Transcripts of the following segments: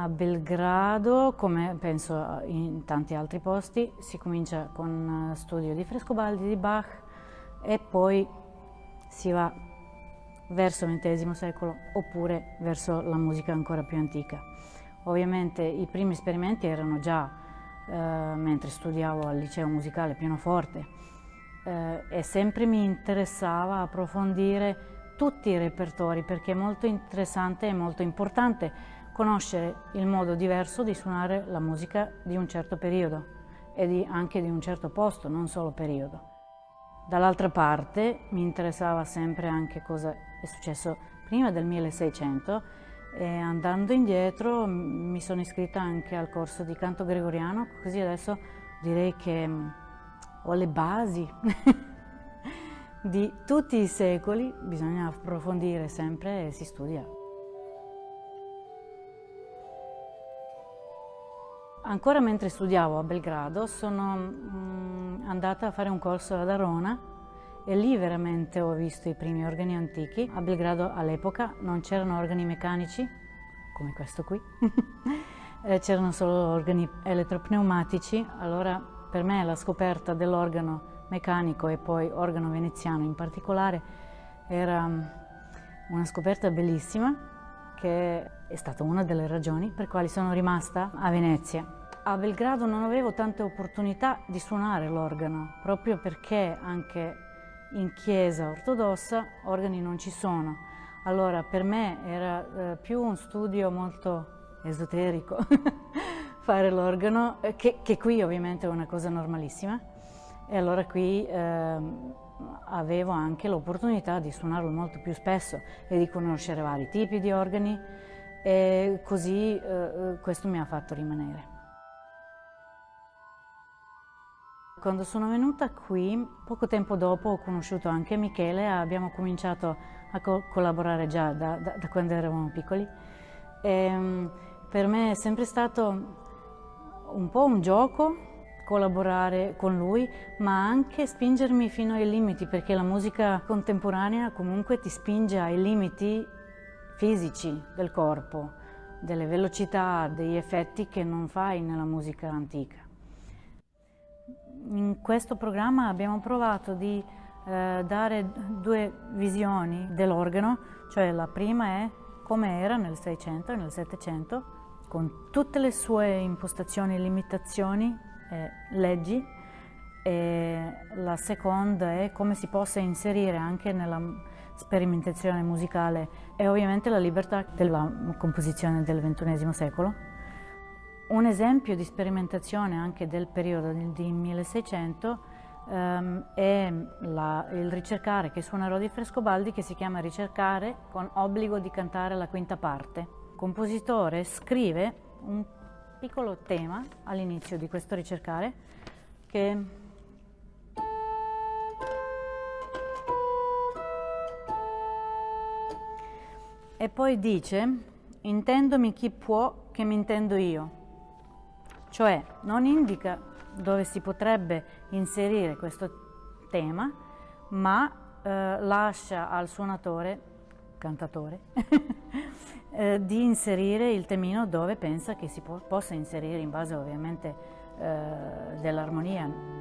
A Belgrado, come penso in tanti altri posti, si comincia con studio di Frescobaldi, di Bach e poi si va verso il XX secolo oppure verso la musica ancora più antica. Ovviamente i primi esperimenti erano già mentre studiavo al liceo musicale pianoforte e sempre mi interessava approfondire tutti i repertori perché è molto interessante e molto importante conoscere il modo diverso di suonare la musica di un certo periodo e anche di un certo posto, non solo periodo. Dall'altra parte mi interessava sempre anche cosa è successo prima del 1600 e andando indietro mi sono iscritta anche al corso di canto gregoriano, così adesso direi che ho le basi di tutti i secoli, bisogna approfondire sempre e si studia. Ancora mentre studiavo a Belgrado sono andata a fare un corso ad Arona e lì veramente ho visto i primi organi antichi. A Belgrado all'epoca non c'erano organi meccanici, come questo qui, c'erano solo organi elettropneumatici, allora per me la scoperta dell'organo meccanico e poi organo veneziano in particolare era una scoperta bellissima che è stata una delle ragioni per quali sono rimasta a Venezia. A Belgrado non avevo tante opportunità di suonare l'organo, proprio perché anche in chiesa ortodossa organi non ci sono. Allora per me era più un studio molto esoterico fare l'organo, che qui ovviamente è una cosa normalissima. E allora qui avevo anche l'opportunità di suonarlo molto più spesso e di conoscere vari tipi di organi e così questo mi ha fatto rimanere. Quando sono venuta qui, poco tempo dopo ho conosciuto anche Michele, abbiamo cominciato a collaborare già da quando eravamo piccoli. Per me è sempre stato un po' un gioco collaborare con lui, ma anche spingermi fino ai limiti, perché la musica contemporanea comunque ti spinge ai limiti fisici del corpo, delle velocità, degli effetti che non fai nella musica antica. In questo programma abbiamo provato di dare due visioni dell'organo, cioè la prima è come era nel 600 e nel 700, con tutte le sue impostazioni, limitazioni, leggi, e la seconda è come si possa inserire anche nella sperimentazione musicale e ovviamente la libertà della composizione del XXI secolo. Un esempio di sperimentazione anche del periodo di 1600 è il ricercare che suonerò di Frescobaldi, che si chiama Ricercare con obbligo di cantare la quinta parte. Il compositore scrive un piccolo tema all'inizio di questo ricercare che e poi dice: intendomi chi può che mi intendo io. Cioè non indica dove si potrebbe inserire questo tema, ma lascia al suonatore, cantatore, di inserire il temino dove pensa che si possa inserire in base ovviamente dell'armonia.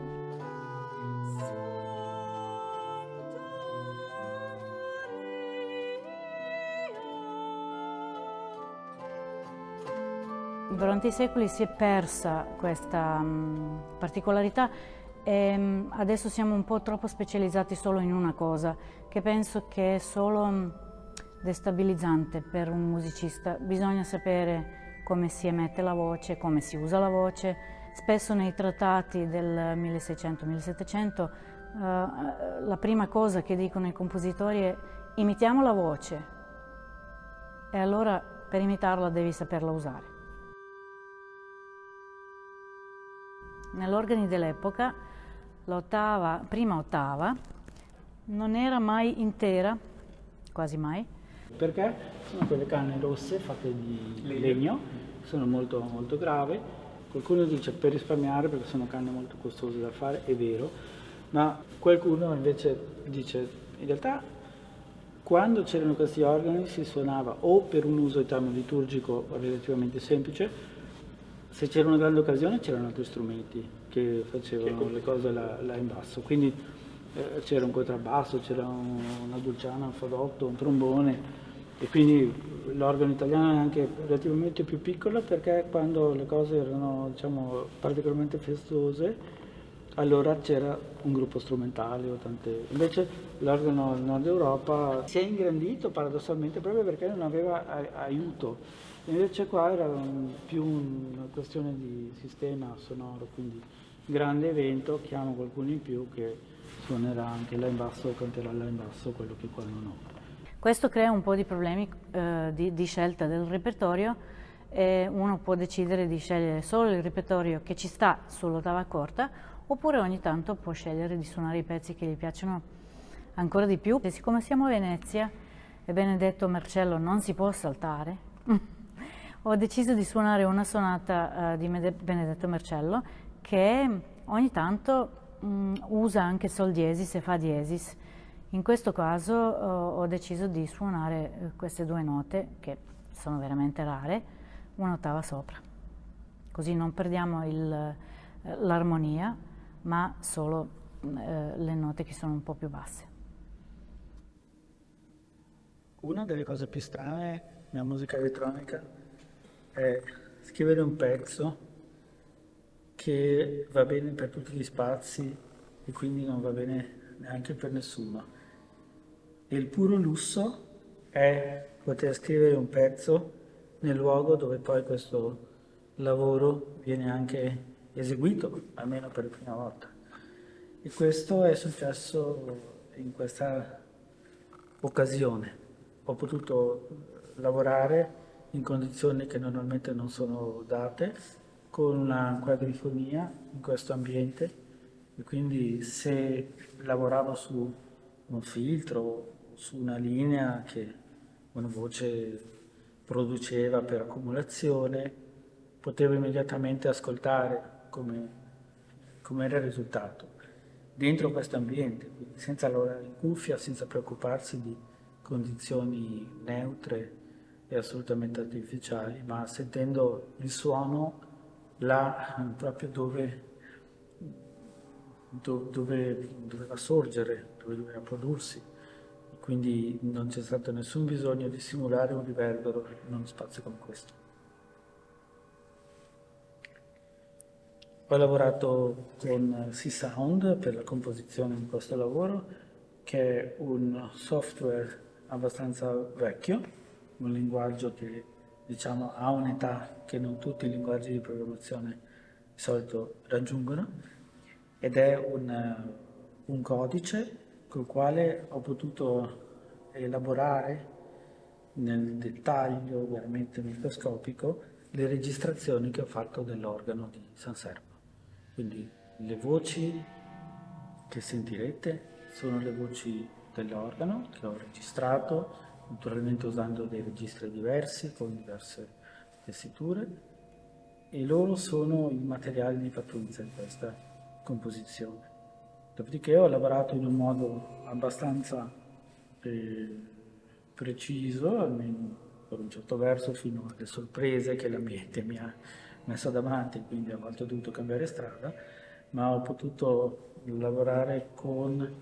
Durante i secoli si è persa questa particolarità e adesso siamo un po' troppo specializzati solo in una cosa, che penso che è solo destabilizzante per un musicista. Bisogna sapere come si emette la voce, come si usa la voce. Spesso nei trattati del 1600-1700 la prima cosa che dicono i compositori è: imitiamo la voce, e allora per imitarla devi saperla usare. Nell'organi dell'epoca l'ottava, prima ottava, non era mai intera, quasi mai. Perché sono quelle canne rosse fatte di legno, sono molto, molto grave. Qualcuno dice per risparmiare perché sono canne molto costose da fare, è vero, ma qualcuno invece dice in realtà quando c'erano questi organi si suonava o per un uso diciamo, liturgico relativamente semplice, se c'era una grande occasione c'erano altri strumenti che facevano le cose là in basso, quindi c'era un contrabbasso, c'era una dulciana, un fagotto, un trombone, e quindi l'organo italiano è anche relativamente più piccolo perché quando le cose erano diciamo, particolarmente festose allora c'era un gruppo strumentale o tante. Invece l'organo del Nord Europa si è ingrandito paradossalmente proprio perché non aveva aiuto. Invece qua era più una questione di sistema sonoro, quindi grande evento, chiamo qualcuno in più che suonerà anche là in basso o canterà là in basso quello che qua non ho. Questo crea un po' di problemi di scelta del repertorio e uno può decidere di scegliere solo il repertorio che ci sta sull'ottava corta oppure ogni tanto può scegliere di suonare i pezzi che gli piacciono ancora di più. E siccome siamo a Venezia e Benedetto Marcello non si può saltare, ho deciso di suonare una sonata di Benedetto Marcello che ogni tanto usa anche sol diesis e fa diesis. In questo caso ho deciso di suonare queste due note, che sono veramente rare, un'ottava sopra. Così non perdiamo l'armonia, ma solo le note che sono un po' più basse. Una delle cose più strane nella musica elettronica è scrivere un pezzo che va bene per tutti gli spazi e quindi non va bene neanche per nessuno. E il puro lusso è poter scrivere un pezzo nel luogo dove poi questo lavoro viene anche eseguito, almeno per la prima volta. E questo è successo in questa occasione. Ho potuto lavorare in condizioni che normalmente non sono date, con una quadrifonia in questo ambiente, e quindi se lavoravo su un filtro, su una linea che una voce produceva per accumulazione, potevo immediatamente ascoltare come era il risultato dentro questo ambiente, quindi senza lavorare in cuffia, senza preoccuparsi di condizioni neutre e assolutamente artificiali, ma sentendo il suono là proprio dove doveva sorgere, dove doveva prodursi. Quindi non c'è stato nessun bisogno di simulare un riverbero in uno spazio come questo. Ho lavorato con C-Sound per la composizione di questo lavoro, che è un software abbastanza vecchio, un linguaggio che diciamo ha un'età che non tutti i linguaggi di programmazione di solito raggiungono, ed è un codice col quale ho potuto elaborare nel dettaglio veramente microscopico le registrazioni che ho fatto dell'organo di San Servo. Quindi le voci che sentirete sono le voci dell'organo che ho registrato, naturalmente usando dei registri diversi con diverse tessiture, e loro sono i materiali di partenza di questa composizione. Dopodiché ho lavorato in un modo abbastanza preciso, almeno per un certo verso, fino alle sorprese che l'ambiente mi ha messo davanti, quindi a volte ho dovuto cambiare strada, ma ho potuto lavorare con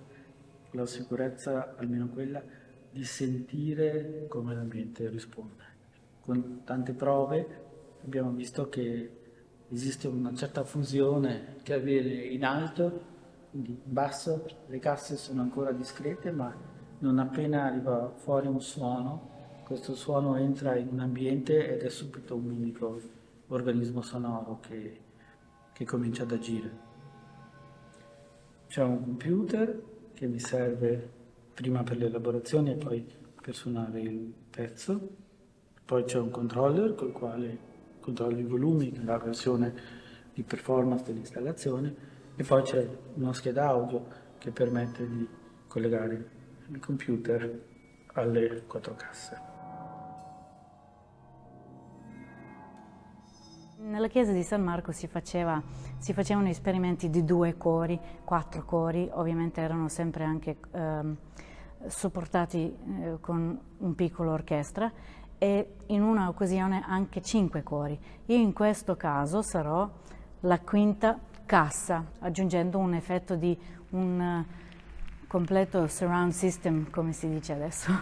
la sicurezza, almeno quella, di sentire come l'ambiente risponde. Con tante prove abbiamo visto che esiste una certa fusione che avviene in alto, quindi in basso le casse sono ancora discrete, ma non appena arriva fuori un suono, questo suono entra in un ambiente ed è subito un unico organismo sonoro che comincia ad agire. C'è un computer che mi serve prima per le elaborazioni e poi per suonare il pezzo, poi c'è un controller col quale controllo i volumi, la versione di performance dell'installazione, e poi c'è una scheda audio che permette di collegare il computer alle 4 casse. Nella chiesa di San Marco si facevano esperimenti di 2 cori, 4 cori, ovviamente erano sempre anche supportati con un piccolo orchestra e in una occasione anche 5 cori. Io in questo caso sarò la quinta cassa, aggiungendo un effetto di un completo surround system, come si dice adesso.